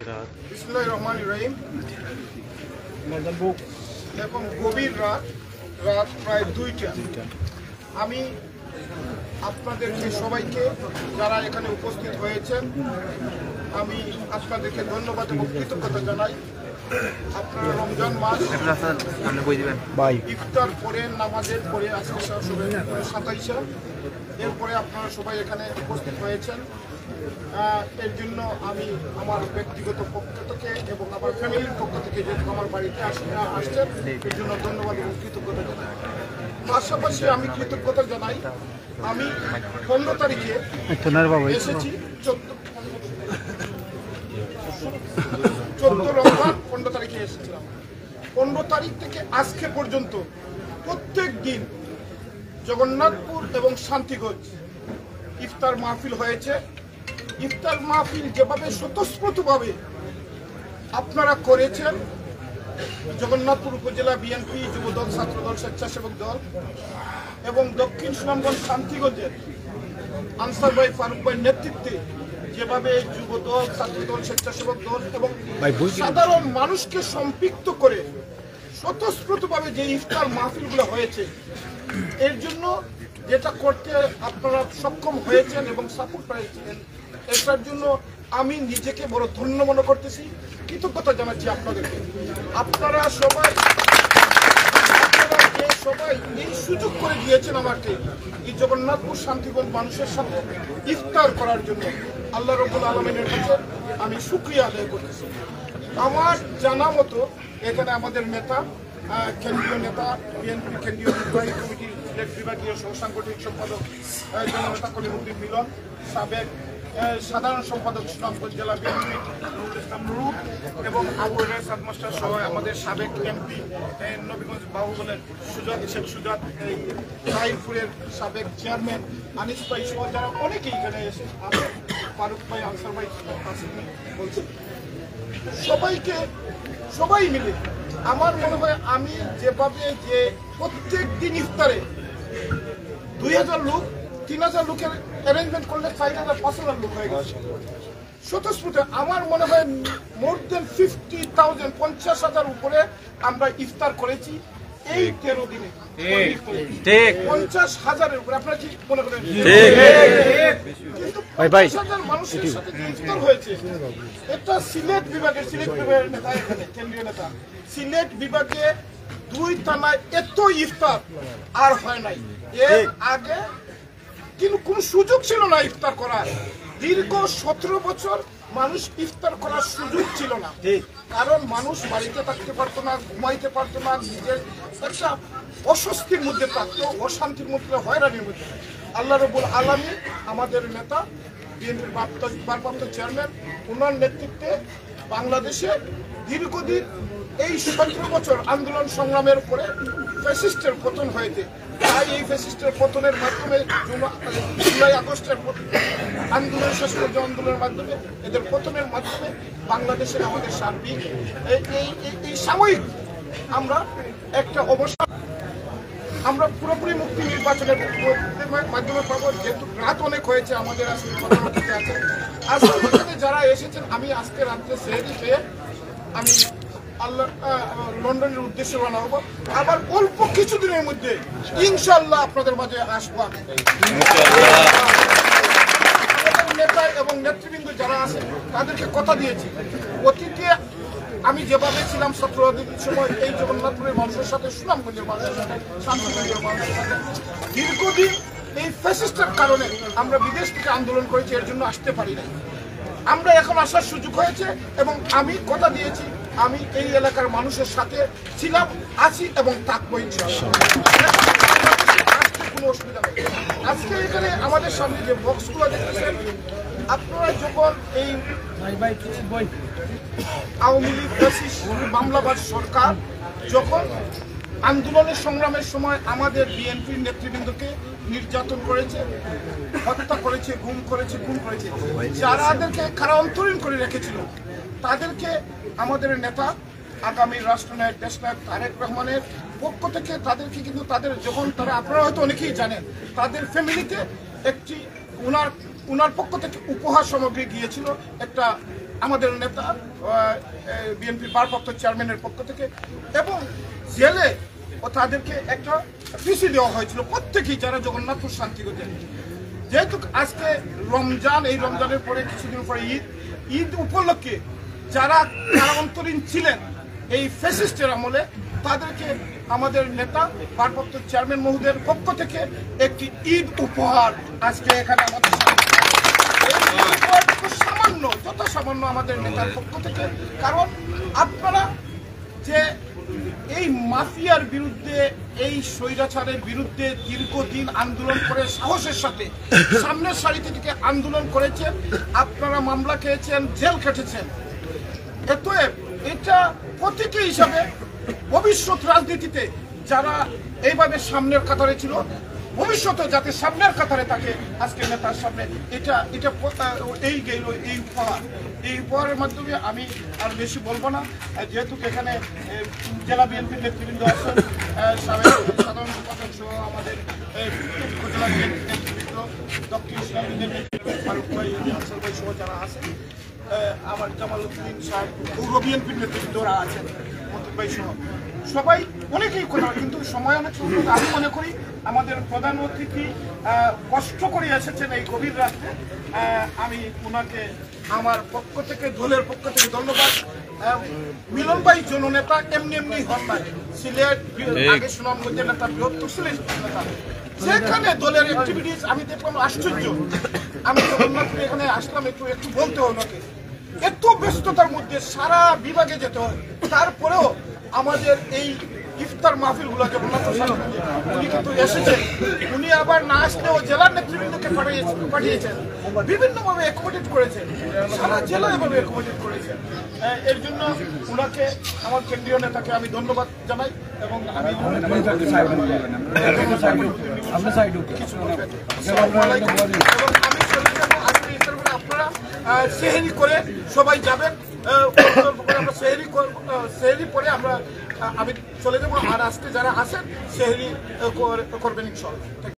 বিসমিল্লাহির রহমানির রহিম। এখন গভীর রাত প্রায় 2টা। আমি আপনাদেরকে সবাইকে যারা এখানে উপস্থিত হয়েছেন আমি আপনাদেরকে ধন্যবাদ এবং কৃতজ্ঞতা জানাই। আপনারা রমজান মাস ইফতার করে নামাজের পরে আজকে 27 এরপরে আপনারা সবাই এখানে উপস্থিত হয়েছেন। এর জন্য আমি আমার ব্যক্তিগত পক্ষ থেকে এবং আমার ফ্যামিলির পক্ষ থেকে যেহেতু আমার বাড়িতে আসছেন এর জন্য ধন্যবাদ এবং কৃতজ্ঞতা জানাই। পাশাপাশি আমি কৃতজ্ঞতা জানাই আমি 15 তারিখে এসেছি 14 রমজান 15 তারিখে এসেছিলাম। 15 তারিখ থেকে আজকে পর্যন্ত প্রত্যেক দিন জগন্নাথপুর এবং শান্তিগঞ্জ ইফতার মাহফিল হয়েছে। ইফতার মাহফিল যেভাবে স্বতঃস্ফূর্তভাবে আপনারা করেছেন, জগন্নাথপুর উপজেলা বিএনপি যুবদল, ছাত্রদল, স্বেচ্ছাসেবক দল এবং দক্ষিণ সুনামগঞ্জ শান্তিগঞ্জের আনসার ভাই, ফারুক ভাইয়ের নেতৃত্বে যেভাবে যুবদল, ছাত্রদল, স্বেচ্ছাসেবক দল এবং সাধারণ মানুষকে সম্পৃক্ত করে স্বতঃস্ফূর্তভাবে যে ইফতার মাহফিলগুলো হয়েছে, এর জন্য যেটা করতে আপনারা সক্ষম হয়েছেন এবং সাপোর্ট পেয়েছেন, এটার জন্য আমি নিজেকে বড় ধন্য মনে করতেছি, কৃতজ্ঞতা জানাচ্ছি আপনাদেরকে। আপনারা সবাই এই সুযোগ করে দিয়েছেন আমাকে এই জগন্নাথপুর শান্তিগঞ্জ মানুষের সাথে ইফতার করার জন্য। আল্লাহ রাব্বুল আলামিনের কাছে আমি শুকরিয়া আদায় করতেছি। আমার জানা মতো এখানে আমাদের নেতা, কেন্দ্রীয় নেতা, বিএনপি কেন্দ্রীয় নির্বাহী কমিটির বিভাগীয় সাংগঠনিক সম্পাদক জননেতা কলিমুদ্দিন মিলন, সাবেক সাধারণ সম্পাদক সুনামগঞ্জ জেলা বিএনপি নুরুল ইসলাম নুরু এবং আবু রেসাদ মাস্টার সহ আমাদের সাবেক এমপি নবীগঞ্জ বাহুবলের শেখ সুজাত, রাহিমপুরের সাবেক চেয়ারম্যান আনিস ভাই সহ যারা অনেকেই এখানে এসে আমার ফারুক ভাই, আনসার ভাই বলছি, সবাই মিলে আমার মনে হয় আমি যেভাবে যে প্রত্যেক দিন ইফতারে 2000 লোক, 3000 লোকের অ্যারেঞ্জমেন্ট করলে 4000-5000 লোক হয়ে গেছে স্বতঃস্ফূর্ত। আমার মনে হয় মোর দেন 50,000, 50,000 উপরে আমরা ইফতার করেছি এই 13 দিনে। 50,000-এর উপরে আপনারা কি মনে করেন? কিন্তু 50,000 মানুষের সাথে যে ইফতার হয়েছে, এটা সিলেট বিভাগের নেতা, এখানে কেন্দ্রীয় নেতা, সিলেট বিভাগে 2 থানায় এত ইফতার আর হয় নাই। এর আগে কিন্তু কোন সুযোগ ছিল না ইফতার করার। দীর্ঘ 17 বছর মানুষ ইফতার করার সুযোগ ছিল না, কারণ মানুষ বাড়িতে থাকতে পারতো না, ঘুমাইতে পারতো না, নিজের একটা অস্বস্তির মধ্যে থাকতো, অশান্তির মধ্যে, হয়রানির মধ্যে। আল্লাহ রাব্বুল আলামিন আমাদের নেতা, বিএনপির ভারপ্রাপ্ত চেয়ারম্যান, ওনার নেতৃত্বে বাংলাদেশে দীর্ঘদিন এই 17 বছর আন্দোলন সংগ্রামের পরে ফ্যাসিস্টের পতন হয়েছে। তাই এই ফ্যাসিস্টের পতনের মাধ্যমে জুলাই আগস্টের আন্দোলন, শেষ পর্যন্ত আন্দোলনের মাধ্যমে, এদের পতনের মাধ্যমে বাংলাদেশের আমাদের সার্বিক এই সাময়িক আমরা একটা অবসান, আমরা পুরোপুরি মুক্তি নির্বাচনের মাধ্যমে পাবো। যেহেতু রাত অনেক হয়েছে, আমাদের আজকে কর্মসূচি আছে। আজকে এখানে যারা এসেছেন, আমি আজকে রাত্রে সেহেরি পেয়ে আমি লন্ডনের উদ্দেশ্যে রওনা হবো। আবার অল্প কিছুদিনের মধ্যে ইনশাআল্লাহ আপনাদের মাঝে আসবো। নেতা এবং নেতৃবৃন্দ যারা আছে তাদেরকে কথা দিয়েছি, অতীতে আমি যেভাবে ছিলাম 17 দিন সময় এই জগন্নাথপুরের মানুষের সাথে, সুনামগঞ্জের মানুষের সাথে, শান্তিগঞ্জের মানুষের সাথে দীর্ঘদিন এই ফ্যাসিস্টের কারণে আমরা বিদেশ থেকে আন্দোলন করেছি, এর জন্য আসতে পারি না। আমরা এখন আসার সুযোগ হয়েছে এবং আমি কথা দিয়েছি আমি এই এলাকার মানুষের সাথে ছিলাম, আছি এবং থাকবো ইনশাআল্লাহ। কোনো অসুবিধা নেই। আজকে এখানে আমাদের সামনে যে বক্সগুলো দেখতেছেন, আপনারা যখন এই আওয়ামী লীগ মামলাবাজ সরকার যখন আন্দোলনের সংগ্রামের সময় আমাদের বিএনপির নেতৃবৃন্দকে নির্যাতন করেছে, হত্যা করেছে, গুম করেছে, যারাদেরকে কারান্তরীণ করে রেখেছিল, তাদেরকে আমাদের নেতা, আগামী রাষ্ট্রনায়ক দেশনায়ক তারেক রহমানের পক্ষ থেকে তাদেরকে কিন্তু যখন তারা, আপনারা হয়তো অনেকেই জানেন, তাদের ফ্যামিলিতে একটি ওনার পক্ষ থেকে উপহার সামগ্রী গিয়েছিল, একটা আমাদের নেতা বিএনপির ভারপ্রাপ্ত চেয়ারম্যানের পক্ষ থেকে, এবং জেলে ও তাদেরকে একটা পিসি দেওয়া হয়েছিল প্রত্যেকেই যারা জগন্নাথপুর শান্তিগঞ্জে। যেহেতু আজকে রমজান, এই রমজানের পরে কিছুদিন পরে ঈদ উপলক্ষে যারা কারান্তরীণ ছিলেন এই ফ্যাসিস্টের আমলে, তাদেরকে আমাদের নেতা ভারপ্রাপ্ত চেয়ারম্যান মহোদয়ের পক্ষ থেকে একটি ঈদ উপহার আজকে এখানে আমাদের সামান্য, যত সামান্য আমাদের নেতার পক্ষ থেকে। কারণ আপনারা যে এই মাফিয়ার বিরুদ্ধে, এই স্বৈরাচারের বিরুদ্ধে দীর্ঘদিন আন্দোলন করে সাহসের সাথে সামনের সারিতে থেকে আন্দোলন করেছেন, আপনারা মামলা খেয়েছেন, জেল কেটেছেন। এটা প্রতীকী হিসাবে ভবিষ্যৎ রাজনীতিতে যারা এইভাবে সামনের কাতারে ছিল, ভবিষ্যতে যাতে সামনের কাতারে থাকে আজকে নেতার সামনে, এটা এই গেল এই উপহার। এই উপহারের মাধ্যমে আমি আর বেশি বলবো না, যেহেতু এখানে জেলা বিএনপির নেতৃবৃন্দ আছেন, সাধারণ সম্পাদক সহ আমাদের উপজেলা বিএনপির নেতৃবৃন্দ, দক্ষিণ ইসলামীদের নেতৃবৃন্দ ফারুক ভাই, আনসার ভাই সহ যারা আছেন, আমার জামাল উদ্দিন সাহেব, পৌর বিএনপির নেতৃবৃন্দরা আছেন, মন্ত্রী ভাই সহ সবাই অনেকেই কথা, কিন্তু সময় অনেক সময় আমি মনে করি আমাদের প্রধান অতিথি কষ্ট করে এসেছেন এই গভীর রাতে। আমি ওনাকে আমার পক্ষ থেকে, দলের পক্ষ থেকে ধন্যবাদ। মিলন ভাই জননেতা এমনি হন না, সিলেট আগে সুনামগঞ্জের নেতা, বৃহত্তর সিলেট নেতা, যেখানে দলের অ্যাক্টিভিটিস আমি দেখলাম আশ্চর্য। আমি জগন্নাথপুরে এখানে আসলাম একটু বলতে হয় ওনাকে, এত ব্যস্ততার মধ্যে সারা বিভাগে যেতে হয়, তারপরেও আমাদের এই ইফতার মাহফিল গুলো উনি কিন্তু এসেছেন। উনি আবার না আসলেও জেলার নেতৃবৃন্দকে পাঠিয়েছেন, বিভিন্নভাবে অ্যাকোমোডেট করেছেন, সারা জেলা এভাবে অ্যাকোমোডেট করেছেন। এর জন্য ওনাকে, আমার কেন্দ্রীয় নেতাকে আমি ধন্যবাদ জানাই। এবং আমি আপনারা সেহেরি করে সবাই যাবেন, সেহেরি পরে আমি চলে যাবো। আর আজকে যারা আছেন সেহেরি করবেন ইনশাআল্লাহ।